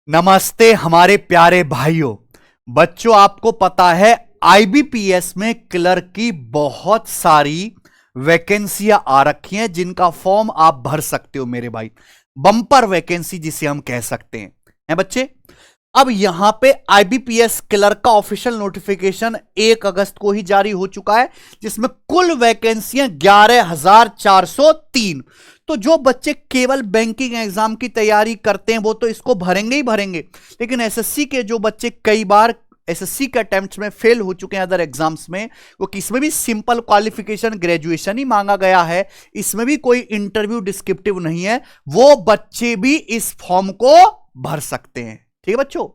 नमस्ते हमारे प्यारे भाइयों बच्चों। आपको पता है आईबीपीएस में क्लर्क की बहुत सारी वैकेंसियां आ रखी हैं जिनका फॉर्म आप भर सकते हो मेरे भाई। बम्पर वैकेंसी जिसे हम कह सकते हैं बच्चे। अब यहां पे आईबीपीएस क्लर्क का ऑफिशियल नोटिफिकेशन 1 अगस्त को ही जारी हो चुका है, जिसमें कुल वैकेंसियां 11,403। तो जो बच्चे केवल बैंकिंग एग्जाम की तैयारी करते हैं वो तो इसको भरेंगे ही भरेंगे, लेकिन एसएससी के जो बच्चे कई बार एसएससी के अटेम्प्ट्स में फेल हो चुके हैं अदर एग्जाम्स में, वो किसमें भी सिंपल क्वालिफिकेशन ग्रेजुएशन ही मांगा गया है, इसमें भी कोई इंटरव्यू डिस्क्रिप्टिव नहीं है, वो बच्चे भी इस फॉर्म को भर सकते हैं। ठीक है बच्चों,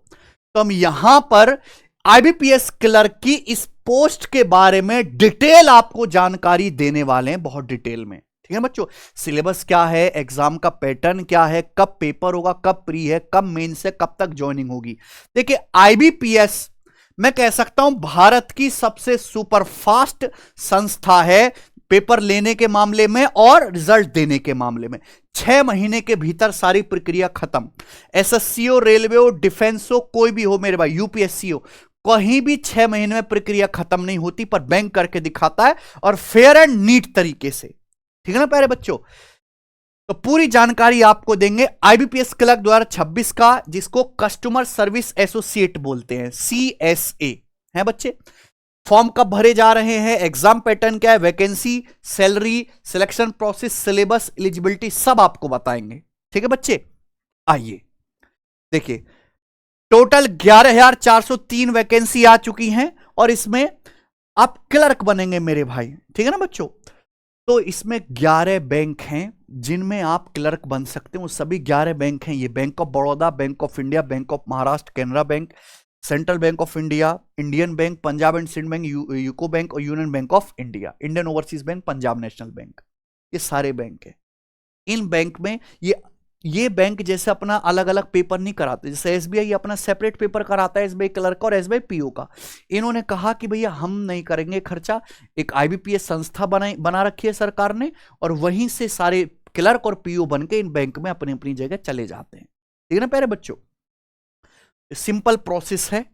तो हम यहां पर आईबीपीएस क्लर्क की इस पोस्ट के बारे में डिटेल आपको जानकारी देने वाले हैं, बहुत डिटेल में। ठीक है बच्चों, सिलेबस क्या है, एग्जाम का पैटर्न क्या है, कब पेपर होगा, कब प्री है, कब मेंस है, कब तक ज्वाइनिंग होगी। देखिए आईबीपीएस मैं कह सकता हूं भारत की सबसे सुपरफास्ट संस्था है पेपर लेने के मामले में और रिजल्ट देने के मामले में। 6 महीने के भीतर सारी प्रक्रिया खत्म। एसएससी हो, रेलवे हो, डिफेंस हो, कोई भी हो मेरे भाई, यूपीएससी हो, कहीं भी 6 महीने में प्रक्रिया खत्म नहीं होती, पर बैंक करके दिखाता है और फेयर एंड नीट तरीके से। ठीक है ना प्यारे बच्चों, तो पूरी जानकारी आपको देंगे आईबीपीएस क्लर्क 2026 का, जिसको कस्टमर सर्विस एसोसिएट बोलते हैं, सीएसए है बच्चे। फॉर्म कब भरे जा रहे हैं, एग्जाम पैटर्न क्या है, vacancy, salary, selection process, syllabus, eligibility सब आपको बताएंगे। ठीक है बच्चे, आइए देखिए टोटल 11,403 वैकेंसी आ चुकी हैं और इसमें आप क्लर्क बनेंगे मेरे भाई। ठीक है ना बच्चों, तो इसमें 11 बैंक हैं जिनमें आप क्लर्क बन सकते हो। सभी 11 बैंक हैं ये, Bank of Baroda, Bank of India, Bank of Maharashtra, Canara Bank, Central Bank of India, Indian Bank, Punjab and Sind Bank, UCO Bank और Union Bank of India, Indian Overseas Bank, Punjab National Bank, ये सारे बैंक हैं। इन बैंक में ये बैंक जैसे अपना अलग अलग पेपर नहीं कराते, जैसे एसबीआई अपना सेपरेट पेपर कराता है, एसबीआई क्लर्क का और एसबीआई पीओ का। इन्होंने कहा कि भैया हम नहीं करेंगे खर्चा, एक आईबीपीएस संस्था बना रखी है सरकार ने, और वहीं से सारे क्लर्क और पीओ बन के इन बैंक में अपनी अपनी जगह चले जाते हैं। ठीक है ना प्यारे बच्चों, सिंपल प्रोसेस है।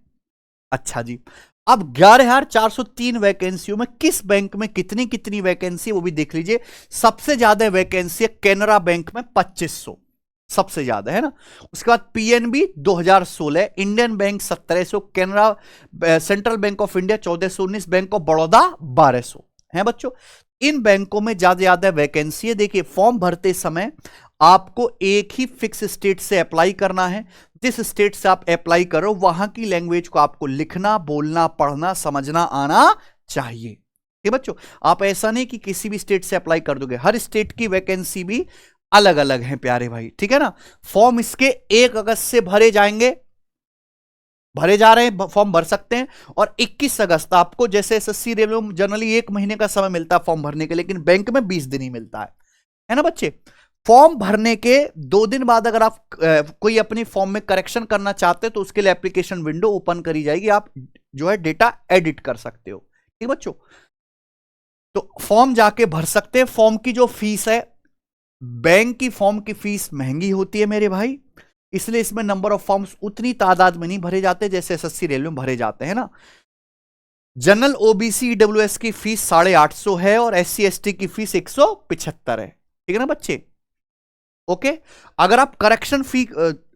अच्छा जी, अब 11,403 वैकेंसियों में किस बैंक में कितनी कितनी वैकेंसी वो भी देख लीजिए। सबसे ज्यादा वैकेंसी है कैनरा बैंक में 2500, सबसे ज्यादा है ना। उसके बाद PNB 2016, Indian bank 1700, Canara central Bank of India 1419, bank of Baroda 1200 है बच्चों। इन बैंकों में ज्यादा वैकेंसी है। देखिए फॉर्म भरते समय आपको एक ही फिक्स स्टेट से अप्लाई करना है। जिस स्टेट से आप अप्लाई करो वहां की लैंग्वेज को आपको लिखना, बोलना, पढ़ना, समझना आना चाहिए। ठीक बच्चों, आप ऐसा नहीं कि किसी भी स्टेट से अप्लाई कर दोगे, हर स्टेट की वैकेंसी भी अलग अलग है प्यारे भाई। ठीक है ना, फॉर्म इसके 1 अगस्त से भरे जाएंगे, भरे जा रहे हैं, फॉर्म भर सकते हैं। और 21 अगस्त आपको, जैसे एसएससी रेलवे में जनरली 1 महीने का समय मिलता है फॉर्म भरने के, लेकिन बैंक में 20 दिन ही मिलता है ना बच्चे। फॉर्म भरने के 2 दिन बाद अगर आप कोई अपनी फॉर्म में करेक्शन करना चाहते हैं तो उसके लिए एप्लीकेशन विंडो ओपन करी जाएगी, आप जो है डेटा एडिट कर सकते हो। ठीक बच्चों, तो फॉर्म जाके भर सकते हैं। फॉर्म की जो फीस है, बैंक की फॉर्म की फीस महंगी होती है मेरे भाई, इसलिए इसमें नंबर ऑफ फॉर्म्स उतनी तादाद में नहीं भरे जाते जैसे एसएससी रेलवे में भरे जाते हैं ना। जनरल ओबीसी ईडब्ल्यूएस की फीस 850 है और एससी एसटी की फीस 175 है। ठीक है ना बच्चे, ओके। अगर आप करेक्शन फी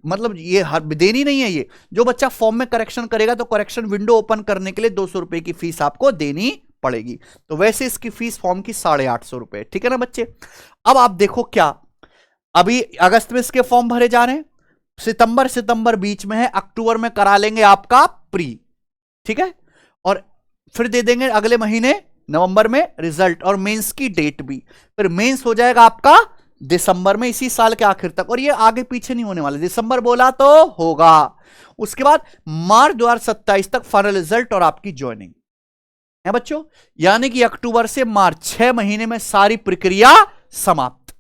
मतलब ये देनी नहीं है, ये जो बच्चा फॉर्म में करेक्शन करेगा तो करेक्शन विंडो ओपन करने के लिए 200 रुपए की फीस आपको देनी पड़ेगी। तो वैसे इसकी फीस फॉर्म की 850 रुपए। ठीक है ना बच्चे, अब आप देखो क्या अभी अगस्त में इसके फॉर्म भरे जा रहे हैं, सितंबर बीच में है, अक्टूबर में करा लेंगे आपका प्री। ठीक है, और फिर दे देंगे अगले महीने नवंबर में रिजल्ट और मेंस की डेट भी। फिर मेंस हो जाएगा आपका दिसंबर में, इसी साल के आखिर तक, और ये आगे पीछे नहीं होने वाले, दिसंबर बोला तो होगा। उसके बाद मार्च 2027 तक फाइनल रिजल्ट और आपकी ज्वाइनिंग है बच्चों। यानी कि अक्टूबर से मार्च 6 महीने में सारी प्रक्रिया समाप्त।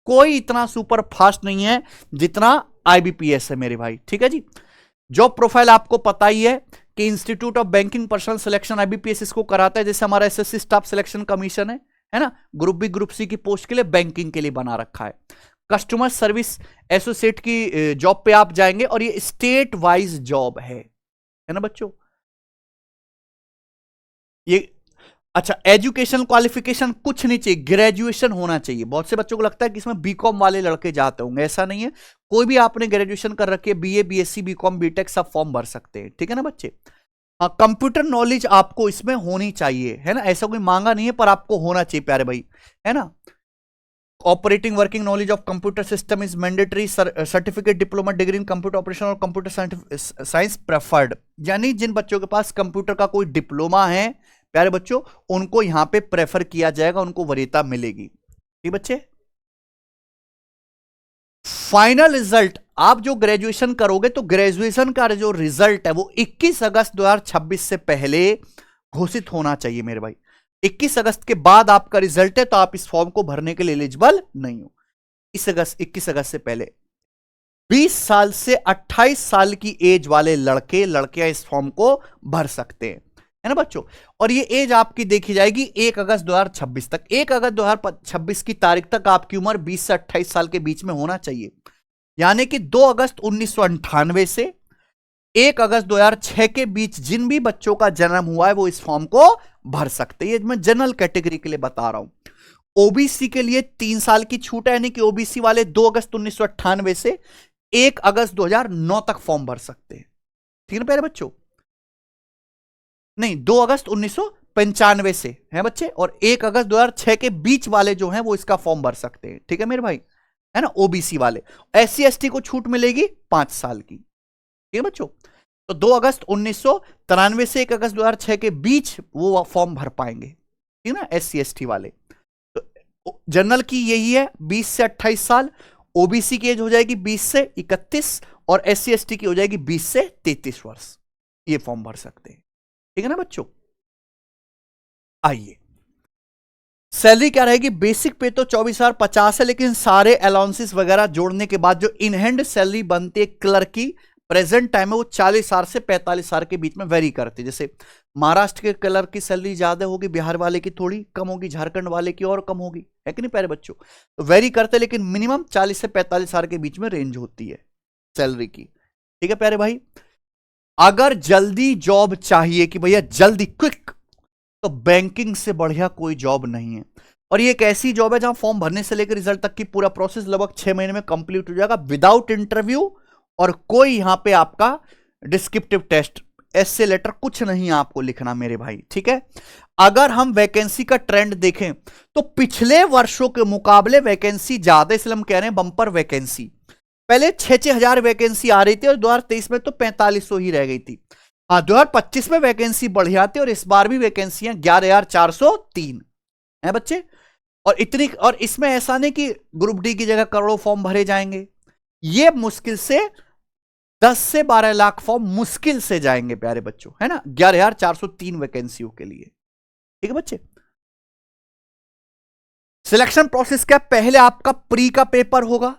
कोई इतना सुपर फास्ट नहीं है जितना आईबीपीएस है मेरे भाई। ठीक है जी, जॉब प्रोफाइल आपको पता ही है कि institute of banking personal selection IBPS इसको कराता है, जैसे हमारा एसएससी स्टाफ सिलेक्शन कमीशन है ना, ग्रुप बी ग्रुप सी की पोस्ट के लिए बैंकिंग के लिए बना रखा है। कस्टमर सर्विस एसोसिएट की जॉब पे आप जाएंगे और ये स्टेट वाइज जॉब है ना बच्चों। ये अच्छा, एजुकेशन क्वालिफिकेशन कुछ नहीं चाहिए, ग्रेजुएशन होना चाहिए। बहुत से बच्चों को लगता है कि इसमें बीकॉम वाले लड़के जाते होंगे, ऐसा नहीं है। कोई भी आपने ग्रेजुएशन कर रखी है, बीए, बीएससी, बीकॉम, बीटेक, सब फॉर्म भर सकते हैं, ठीक है ना बच्चे। हाँ, कंप्यूटर नॉलेज आपको इसमें होनी चाहिए, है ना, ऐसा कोई मांगा नहीं है पर आपको होना चाहिए प्यारे भाई, है ना। Operating working knowledge of computer system is mandatory, certificate diploma degree in computer operation और कंप्यूटर साइंस प्रेफर्ड, यानी जिन बच्चों के पास कंप्यूटर का कोई डिप्लोमा है प्यारे बच्चों, उनको यहां पे प्रेफर किया जाएगा, उनको वरीयता मिलेगी, ठीक बच्चे। फाइनल रिजल्ट, आप जो ग्रेजुएशन करोगे तो ग्रेजुएशन का जो रिजल्ट है वो 21 अगस्त 2026 से पहले घोषित होना चाहिए मेरे भाई। 21 अगस्त के बाद आपका रिजल्ट है तो आप इस फॉर्म को भरने के लिए एलिजिबल नहीं हो। 21 अगस्त से पहले 20 साल से 28 साल की एज वाले लड़के लड़कियां इस फॉर्म को भर सकते हैं, है ना बच्चों। और ये एज आपकी देखी जाएगी 1 अगस्त 2026 तक। 1 अगस्त 2026 की तारीख तक आपकी उम्र 20 से 28 साल के बीच में होना चाहिए, यानी कि 2 अगस्त 1998 से 1 अगस्त 2006 के बीच जिन भी बच्चों का जन्म हुआ है वो इस फॉर्म को भर सकते हैं। ये मैं जनरल कैटेगरी के लिए बता रहा हूं। ओबीसी के लिए 3 साल की छूट है, यानी कि ओबीसी वाले 2 अगस्त 1998 से 1 अगस्त 2009 तक फॉर्म भर सकते हैं, ठीक है ना प्यारे बच्चों। नहीं, 2 अगस्त 1995 से है बच्चे, और 1 अगस्त 2006 के बीच वाले जो हैं वो इसका फॉर्म भर सकते हैं, ठीक है मेरे भाई, है ना, ओबीसी वाले। SC ST को छूट मिलेगी 5 साल की, ठीक है बच्चों। तो 2 अगस्त 1993 से 1 अगस्त 2006 के बीच वो फॉर्म भर पाएंगे, ठीक है ना, SC ST वाले। तो जनरल की यही है 20 से 28 साल, ओबीसी की एज हो जाएगी 20 से 31 और SC ST की हो जाएगी 20 से 33 वर्ष, ये फॉर्म भर सकते हैं, ठीक है ना बच्चों। आइए, सैलरी क्या रहेगी। बेसिक पे तो 24,050 है, लेकिन सारे अलाउंसेस वगैरह जोड़ने के बाद जो इन हैंड सैलरी बनती है क्लर्क की प्रेजेंट टाइम में वो 40,000 से 45,000 के बीच में वेरी करती है। जैसे महाराष्ट्र के क्लर्क की सैलरी ज्यादा होगी, बिहार वाले की थोड़ी कम होगी, झारखंड वाले की और कम होगी, है कि नहीं प्यारे बच्चों। तो वेरी करते, लेकिन मिनिमम 40 से 45,000 के बीच में रेंज होती है सैलरी की, ठीक है प्यारे भाई। अगर जल्दी जॉब चाहिए कि भैया जल्दी क्विक, तो बैंकिंग से बढ़िया कोई जॉब नहीं है। और ये एक ऐसी जॉब है जहां फॉर्म भरने से लेकर रिजल्ट तक की पूरा प्रोसेस लगभग 6 महीने में कंप्लीट हो जाएगा विदाउट इंटरव्यू, और कोई यहां पे आपका डिस्क्रिप्टिव टेस्ट, एस्से लेटर कुछ नहीं आपको लिखना मेरे भाई, ठीक है। अगर हम वैकेंसी का ट्रेंड देखें तो पिछले वर्षों के मुकाबले वैकेंसी ज्यादा, इसलिए हम कह रहे हैं बंपर वैकेंसी। पहले 6-6 हजार वैकेंसी आ रही थी और 2023 में तो 4500 ही रह गई थी। हाँ, 2025 में वैकेंसी बढ़िया थी और इस बार भी वैकेंसियां 11,403 है बच्चे। और इतनी, और इसमें ऐसा नहीं कि ग्रुप डी की जगह करोड़ों फॉर्म भरे जाएंगे, ये मुश्किल से 10 से 12 लाख फॉर्म मुश्किल से जाएंगे प्यारे बच्चों, है ना, 11,403 वैकेंसियों के लिए, ठीक है बच्चे। सिलेक्शन प्रोसेस क्या, पहले आपका प्री का पेपर होगा,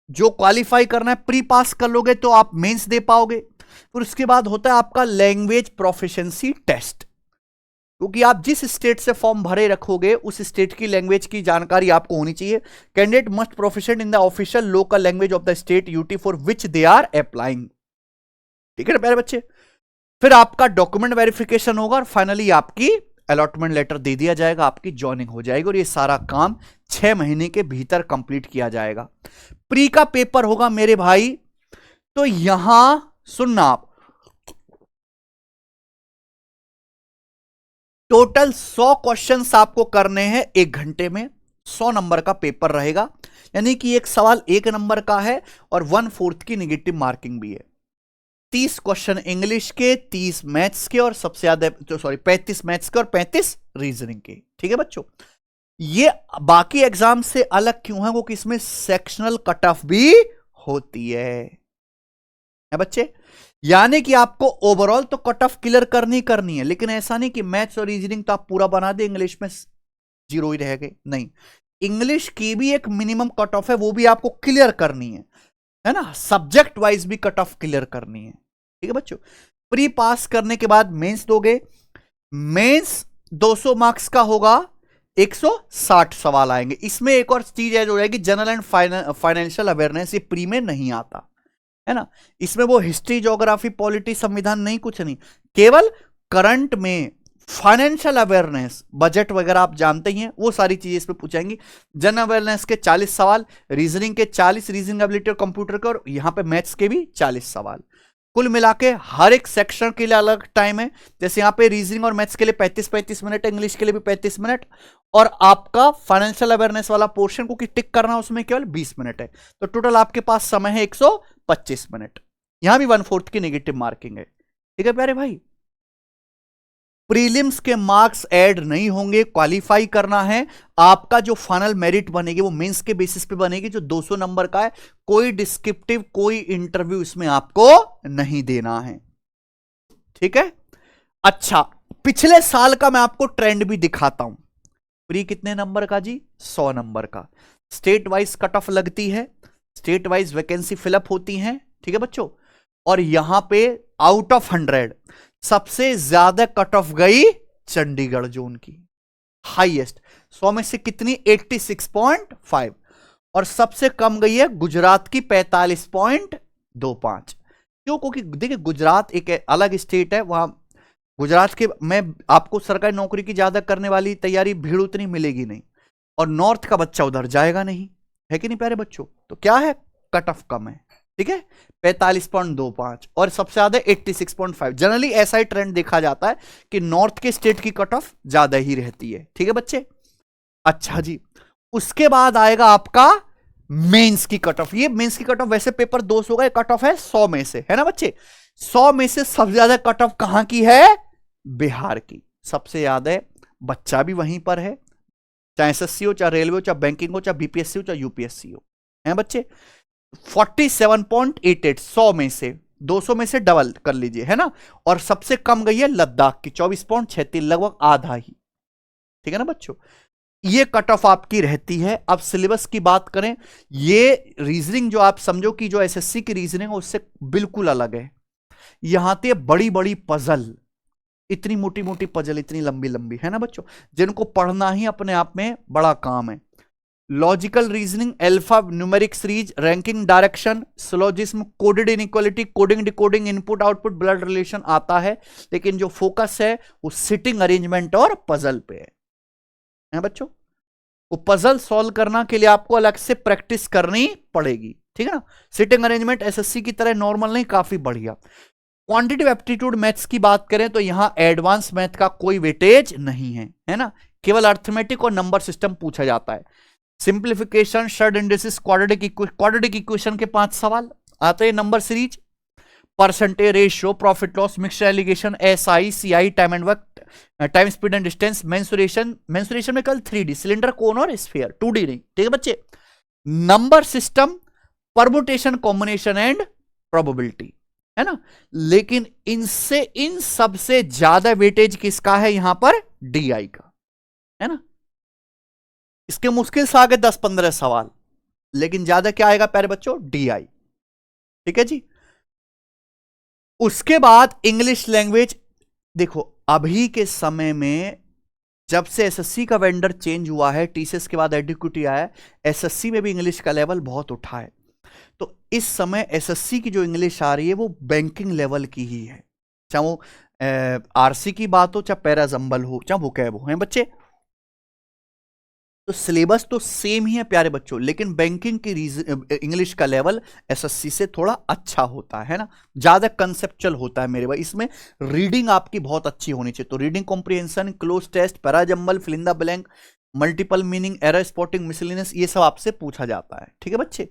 जो क्वालिफाई करना है प्री पास कर लोगे तो आप मेंस दे पाओगे। फिर उसके बाद होता है आपका लैंग्वेज प्रोफिशिएंसी टेस्ट, क्योंकि आप जिस स्टेट से फॉर्म भरे रखोगे उस स्टेट की लैंग्वेज की जानकारी आपको होनी चाहिए। Candidate must proficient in the official local language of the state UT for which they are applying, ठीक है ना प्यारे बच्चे। फिर आपका डॉक्यूमेंट वेरिफिकेशन होगा और फाइनली आपकी अलॉटमेंट लेटर दे दिया जाएगा, आपकी ज्वाइनिंग हो जाएगी। और ये सारा काम 6 महीने के भीतर कंप्लीट किया जाएगा। प्री का पेपर होगा मेरे भाई, तो यहां सुनना आप, टोटल 100 क्वेश्चंस आपको करने हैं 1 घंटे में। 100 नंबर का पेपर रहेगा, यानी कि एक सवाल 1 नंबर का है और 1/4 की नेगेटिव मार्किंग भी है। 30 क्वेश्चन इंग्लिश के, 30 मैथ्स के और सबसे ज्यादा 35 मैथ्स के और 35 रीजनिंग के, ठीक है बच्चों। ये बाकी एग्जाम से अलग क्यों है, वो कि इसमें सेक्शनल कट ऑफ भी होती है बच्चे। यानी कि आपको ओवरऑल तो कट ऑफ क्लियर करनी है, लेकिन ऐसा नहीं कि मैथ्स और रीजनिंग तो आप पूरा बना दे, इंग्लिश में 0 ही रह गए, नहीं। इंग्लिश की भी एक मिनिमम कट ऑफ है, वो भी आपको क्लियर करनी है ना, सब्जेक्ट वाइज भी कट ऑफ क्लियर करनी है, ठीक है बच्चों। प्री पास करने के बाद मेंस दोगे, मेंस 200 मार्क्स का होगा, 160 सवाल आएंगे। इसमें एक और चीज ऐड हो जाएगी, जनरल एंड फाइनेंशियल अवेयरनेस, ये प्री में नहीं आता है ना। इसमें वो हिस्ट्री, ज्योग्राफी, पॉलिटी, संविधान नहीं, कुछ नहीं, केवल करंट में फाइनेंशियल अवेयरनेस, बजट वगैरह आप जानते ही हैं, वो सारी चीजें इसमें पूछेंगी। जनरल अवेयरनेस के 40 सवाल, रीजनिंग के 40, रीजनिंग एबिलिटी और कंप्यूटर के, और यहां पे मैथ्स के भी 40 सवाल। कुल मिला के हर एक सेक्शन के लिए अलग टाइम है। जैसे यहाँ पे रीजनिंग और मैथ्स के लिए 35-35 मिनट है, इंग्लिश के लिए भी 35 मिनट, और आपका फाइनेंशियल अवेयरनेस वाला पोर्शन को टिक करना उसमें केवल 20 मिनट है। तो टोटल आपके पास समय है 125 मिनट। यहां भी 1/4 की नेगेटिव मार्किंग है। ठीक है प्यारे भाई, प्रीलिम्स के मार्क्स ऐड नहीं होंगे, क्वालिफाई करना है। आपका जो फाइनल मेरिट बनेगी वो मेंस के बेसिस पे बनेगी, जो 200 नंबर का है। कोई डिस्क्रिप्टिव, कोई इंटरव्यू इसमें आपको नहीं देना है। ठीक है, अच्छा पिछले साल का मैं आपको ट्रेंड भी दिखाता हूं। प्री कितने नंबर का जी? 100 नंबर का। स्टेट वाइज कट ऑफ लगती है, स्टेट वाइज वैकेंसी फिलअप होती है। ठीक है बच्चों, और यहां पे आउट ऑफ 100 सबसे ज्यादा कट ऑफ गई चंडीगढ़ जोन की, हाईएस्ट 100 में से कितनी? 86.5, और सबसे कम गई है गुजरात की 45.25। क्यों? क्योंकि देखिए गुजरात एक अलग स्टेट है, वहां गुजरात के में आपको सरकारी नौकरी की ज्यादा करने वाली तैयारी भीड़ उतनी मिलेगी नहीं, और नॉर्थ का बच्चा उधर जाएगा नहीं, है कि नहीं प्यारे बच्चों? तो क्या है, कट ऑफ कम है। ठीक है, 45.25 और सबसे ज्यादा 86.5। जनरली ऐसा ही ट्रेंड देखा जाता है कि नॉर्थ के स्टेट की कट ऑफ ज्यादा ही रहती है। ठीक है बच्चे, अच्छा जी, उसके बाद आएगा आपका मेंस की कट ऑफ। ये मेंस की कट ऑफ वैसे पेपर 200 का कट ऑफ है 100 में से, है ना बच्चे? 100 में से सबसे ज्यादा कट ऑफ कहां की है? बिहार की सबसे ज्यादा है। बच्चा भी वहीं पर है, चाहे एसएससी हो, चाहे रेलवे हो, चाहे बैंकिंग हो, चाहे बीपीएससी हो, चाहे यूपीएससी हो, है बच्चे? 47.88, 100 में से 200 में से डबल कर लीजिए, है ना। और सबसे कम गई है लद्दाख की 24.36, लगभग आधा ही। ठीक है ना बच्चों, ये कट ऑफ आपकी रहती है। अब सिलेबस की बात करें, ये रीजनिंग जो आप समझो कि जो एसएससी की रीजनिंग है उससे बिल्कुल अलग है। यहां पे बड़ी बड़ी पजल, इतनी मोटी मोटी पजल, इतनी लंबी लंबी, है ना बच्चों, जिनको पढ़ना ही अपने आप में बड़ा काम है। Logical reasoning, alpha numeric series, ranking, direction, syllogism, coded inequality, coding decoding, input output, blood relation आता है, लेकिन जो फोकस है वो सिटिंग अरेंजमेंट और पजल पे है बच्चों। वो पजल सॉल्व करना के लिए आपको अलग से प्रैक्टिस करनी पड़ेगी। ठीक है ना, सिटिंग अरेंजमेंट एसएससी की तरह नॉर्मल नहीं, काफी बढ़िया। क्वांटिटिव एप्टीट्यूड मैथ्स की बात करें तो यहां एडवांस मैथ का कोई वेटेज नहीं है ना, केवल अर्थमेटिक और नंबर सिस्टम पूछा जाता है। Simplification, short indices, quadratic equation के 5 सवाल आते हैं। Number series, percentage, ratio, profit loss, mixture allegation, SI, CI, time and work, time speed and distance, mensuration में कल 3D, सिलेंडर, कोन और स्फीयर, 2D नहीं। ठीक है बच्चे, number system, permutation, combination and probability, है ना। लेकिन इनसे इन सबसे ज्यादा वेटेज किसका है? यहां पर डीआई का, है ना। इसके मुश्किल से आगे 10-15 सवाल, लेकिन ज्यादा क्या आएगा प्यारे बच्चों? डीआई। ठीक है जी, उसके बाद इंग्लिश लैंग्वेज। देखो अभी के समय में जब से एसएससी का वेंडर चेंज हुआ है, टीसीएस के बाद एडुक्यूटी आया है, एसएससी में भी इंग्लिश का लेवल बहुत उठा है। तो इस समय एसएससी की जो इंग्लिश आ रही है वो बैंकिंग लेवल की ही है, चाहे वो आरसी की बात हो, चाहे पैराजंबल हो, चाहे वोकैब हो, हैं बच्चे। तो सिलेबस तो सेम ही है प्यारे बच्चों, लेकिन बैंकिंग की इंग्लिश का लेवल एसएससी से थोड़ा अच्छा होता है ना, ज्यादा कंसेप्चुअल होता है मेरे भाई। इसमें रीडिंग आपकी बहुत अच्छी होनी चाहिए। तो reading comprehension, cloze test, parajumble, fill in the blank, multiple meaning, error spotting, miscellaneous, ये सब आपसे पूछा जाता है। ठीक है बच्चे,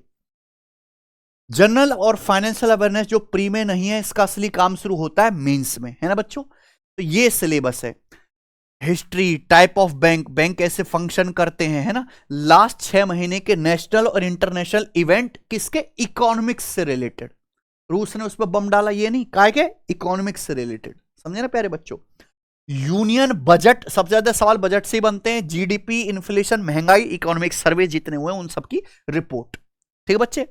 जनरल और फाइनेंशियल अवेयरनेस जो प्री में नहीं है, इसका असली काम शुरू होता है मेंस में, है ना बच्चों। तो ये सिलेबस है। History, type of bank, bank कैसे फंक्शन करते हैं, है ना। लास्ट 6 महीने के नेशनल और इंटरनेशनल इवेंट किसके? इकोनॉमिक्स से रिलेटेड। रूस ने उस पर बम डाला, ये नहीं, काय के इकोनॉमिक्स से रिलेटेड, समझे ना प्यारे बच्चों। यूनियन बजट, सबसे ज्यादा सवाल बजट से ही बनते हैं। जीडीपी, इन्फ्लेशन, महंगाई, इकोनॉमिक सर्वे जितने हुए उन सबकी रिपोर्ट। ठीक है बच्चे,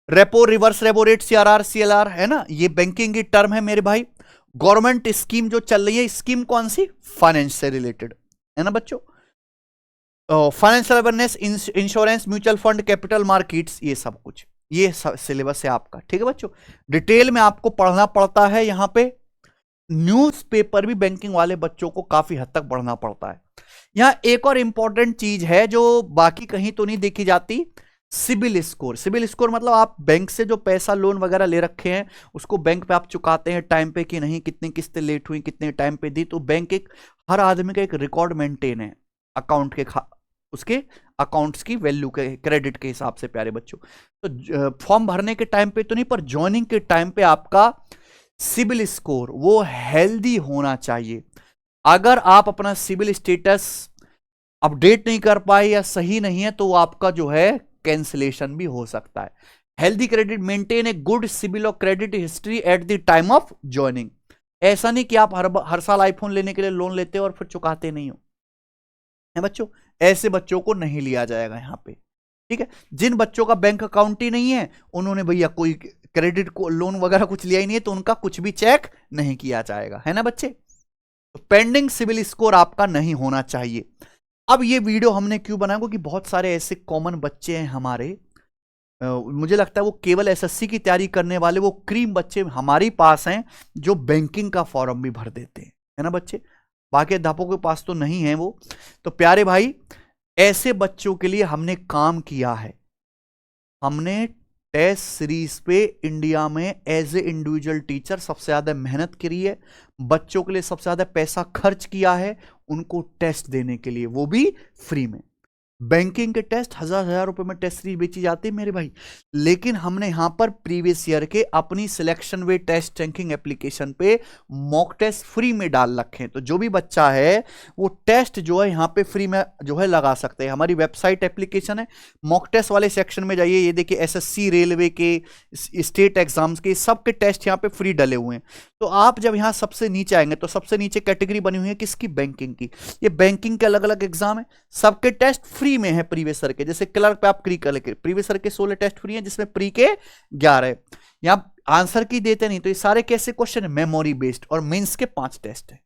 repo, reverse repo rate, CRR, CLR, है ना, ये बैंकिंग की टर्म है मेरे भाई। गवर्नमेंट स्कीम जो चल रही है, स्कीम कौन सी? फाइनेंस से रिलेटेड, है ना बच्चों। Financial awareness, insurance, mutual fund, capital markets, ये सब कुछ, ये सिलेबस है आपका। ठीक है बच्चों, डिटेल में आपको पढ़ना पड़ता है। यहां पे न्यूज़पेपर भी बैंकिंग वाले बच्चों को काफी हद तक पढ़ना पड़ता है। यहां एक और इंपॉर्टेंट चीज है जो बाकी कहीं तो नहीं देखी जाती, सिबिल स्कोर। सिबिल स्कोर मतलब आप बैंक से जो पैसा लोन वगैरह ले रखे हैं उसको बैंक पे आप चुकाते हैं टाइम पे कि नहीं, कितनी किस्तें लेट हुई, कितने टाइम पे दी, तो बैंक एक हर आदमी का एक रिकॉर्ड मेंटेन है अकाउंट के उसके अकाउंट्स की वैल्यू के, क्रेडिट के हिसाब से प्यारे बच्चों। तो फॉर्म भरने के टाइम पे तो नहीं, पर ज्वाइनिंग के टाइम पे आपका सिबिल स्कोर वो हेल्दी होना चाहिए। अगर आप अपना सिबिल स्टेटस अपडेट नहीं कर पाए या सही नहीं है तो आपका जो है कैंसिलेशन भी हो सकता है। Healthy credit, maintain a good CIBIL और credit history at the time of joining. ऐसा नहीं कि आप हर साल आईफोन लेने के लिए लोन लेते हो और फिर चुकाते नहीं हो, है बच्चों, ऐसे बच्चों को नहीं लिया जाएगा यहां पे। ठीक है, जिन बच्चों का बैंक अकाउंट ही नहीं है उन्होंने भैया कोई क्रेडिट को लोन वगैरह कुछ लिया ही नहीं है तो उनका कुछ भी चेक नहीं किया जाएगा, है ना बच्चे। तो पेंडिंग सिबिल स्कोर आपका नहीं होना चाहिए। अब ये वीडियो हमने क्यों बनाया, क्योंकि बहुत सारे ऐसे कॉमन बच्चे हैं हमारे, मुझे लगता है वो केवल एसएससी की तैयारी करने वाले वो क्रीम बच्चे हमारे पास हैं जो बैंकिंग का फॉर्म भी भर देते हैं, है ना बच्चे, बाकी अध्यापकों के पास तो नहीं है वो। तो प्यारे भाई, ऐसे बच्चों के लिए हमने काम किया है। हमने टेस्ट सीरीज पे इंडिया में एज ए इंडिविजुअल टीचर सबसे ज्यादा मेहनत करी है, बच्चों के लिए सबसे ज्यादा पैसा खर्च किया है उनको टेस्ट देने के लिए, वो भी फ्री में। बैंकिंग के टेस्ट हजार रुपए में टेस्ट सीरीज बेची जाती है मेरे भाई, लेकिन हमने यहां पर प्रीवियस ईयर के अपनी सिलेक्शन वे टेस्ट रैंकिंग एप्लीकेशन पे मॉक टेस्ट फ्री में डाल रखे हैं। तो जो भी बच्चा है वो टेस्ट जो है यहां पे फ्री में जो है लगा सकते हैं। हमारी वेबसाइट एप्लीकेशन है, मॉक टेस्ट वाले सेक्शन में जाइए, ये देखिए एसएससी, रेलवे के, स्टेट एग्जाम्स के सबके टेस्ट यहाँ पे फ्री डले हुए हैं। तो आप जब यहाँ सबसे नीचे आएंगे तो सबसे नीचे कैटेगरी बनी हुई है किसकी, बैंकिंग की। ये बैंकिंग के अलग अलग एग्जाम है, सबके टेस्ट फ्री में है प्रीवियस ईयर के। जैसे क्लर्क पे आप प्री कर लेके, प्रीवियस ईयर के 16 टेस्ट फ्री हैं जिसमें प्री के 11 है। यहां आंसर की देते नहीं, तो ये सारे कैसे क्वेश्चन है, मेमोरी बेस्ड, और मेंस के 5 टेस्ट है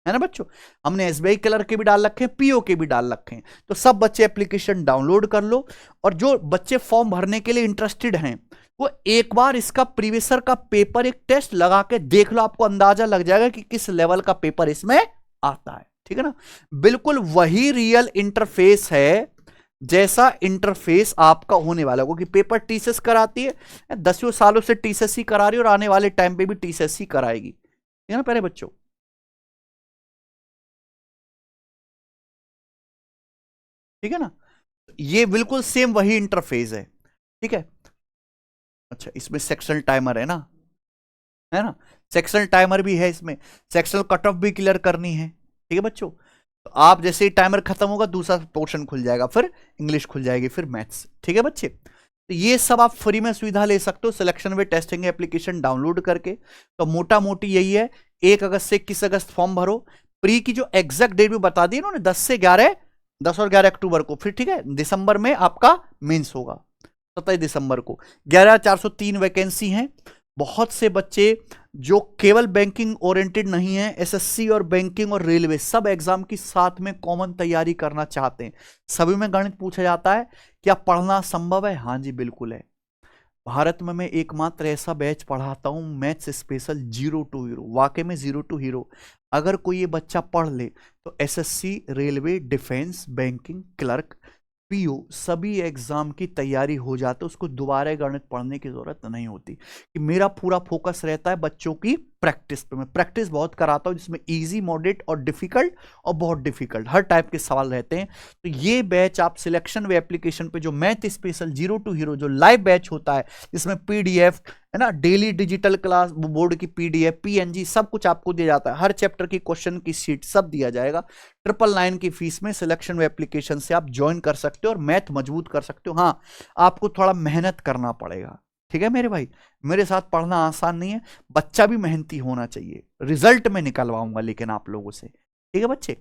ना बच्चों। हमने एसबीआई क्लर्क के भी डाल रखे हैं, पीओ के भी डाल रखे हैं। तो सब बच्चे एप्लीकेशन डाउनलोड कर लो, और जो बच्चे फॉर्म भरने के लिए इंटरेस्टेड हैं वो एक बार इसका प्रीवियस ईयर का पेपर एक टेस्ट लगा के देख लो, आपको अंदाजा लग जाएगा कि किस लेवल का पेपर इसमें आता है। ठीक है ना, बिल्कुल वही रियल इंटरफेस है जैसा इंटरफेस आपका होने वाला, क्योंकि पेपर टीसीएस कराती है, 10 सालों से टीसीएस ही करा रही है और आने वाले टाइम पे भी टीसीएस ही कराएगी, ठीक है ना प्यारे बच्चों। ठीक है ना, ये बिल्कुल सेम वही इंटरफेस है। ठीक है, अच्छा इसमें सेक्शनल टाइमर है ना, सेक्शनल टाइमर भी है इसमें, सेक्शनल कट ऑफ भी क्लियर करनी है। ठीक है बच्चों, तो आप जैसे ही टाइमर खत्म होगा दूसरा पोर्शन खुल जाएगा, फिर इंग्लिश खुल जाएगी, फिर मैथ्स। ठीक है बच्चे, तो ये सब आप फ्री में सुविधा ले सकते हो सिलेक्शन वे टेस्टिंग एप्लीकेशन डाउनलोड करके। तो मोटा मोटी यही है, 1 अगस्त से 21 अगस्त फॉर्म भरो। प्री की जो एग्जैक्ट डेट भी बता दी इन्होंने, 10 और 11 अक्टूबर को, फिर ठीक है दिसंबर में आपका मेंस होगा 27 दिसंबर को। 11,403 वैकेंसी हैं। बहुत से बच्चे जो केवल बैंकिंग ओरिएंटेड नहीं है, एसएससी और बैंकिंग और रेलवे सब एग्जाम की साथ में कॉमन तैयारी करना चाहते हैं। सभी में गणित पूछा जाता है, क्या पढ़ना संभव है? हाँ जी बिल्कुल है। भारत में मैं एकमात्र ऐसा बैच पढ़ाता हूं मैथ्स स्पेशल 0 to हीरो, वाकई में 0 to हीरो। अगर कोई ये बच्चा पढ़ ले तो SSC, railway, defence, banking, clerk, PO सभी एग्जाम की तैयारी हो जाती है, उसको दोबारा गणित पढ़ने की जरूरत नहीं होती। कि मेरा पूरा फोकस रहता है बच्चों की प्रैक्टिस पे, मैं प्रैक्टिस बहुत कराता हूं जिसमें इजी, मॉडरेट और डिफिकल्ट और बहुत डिफिकल्ट हर टाइप के सवाल रहते हैं। तो ये बैच आप सिलेक्शन वे एप्लीकेशन पे जो मैथ स्पेशल 0 to हीरो जो लाइव बैच होता है, जिसमें पीडीएफ है ना, डेली डिजिटल क्लास बोर्ड की पीडीएफ, पीएनजी सब कुछ आपको दिया जाता है, हर चैप्टर की क्वेश्चन की शीट सब दिया जाएगा। 999 की फीस में सिलेक्शन वे एप्लीकेशन से आप ज्वाइन कर सकते हो और मैथ मजबूत कर सकते हो। हाँ, आपको थोड़ा मेहनत करना पड़ेगा। ठीक है मेरे भाई, मेरे साथ पढ़ना आसान नहीं है, बच्चा भी मेहनती होना चाहिए। रिजल्ट में निकलवाऊंगा लेकिन आप लोगों से। ठीक है बच्चे,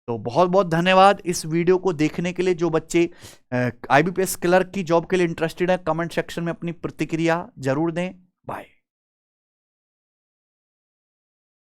तो बहुत बहुत धन्यवाद इस वीडियो को देखने के लिए। जो बच्चे आईबीपीएस क्लर्क की जॉब के लिए इंटरेस्टेड है, कमेंट सेक्शन में अपनी प्रतिक्रिया जरूर दें। बाय।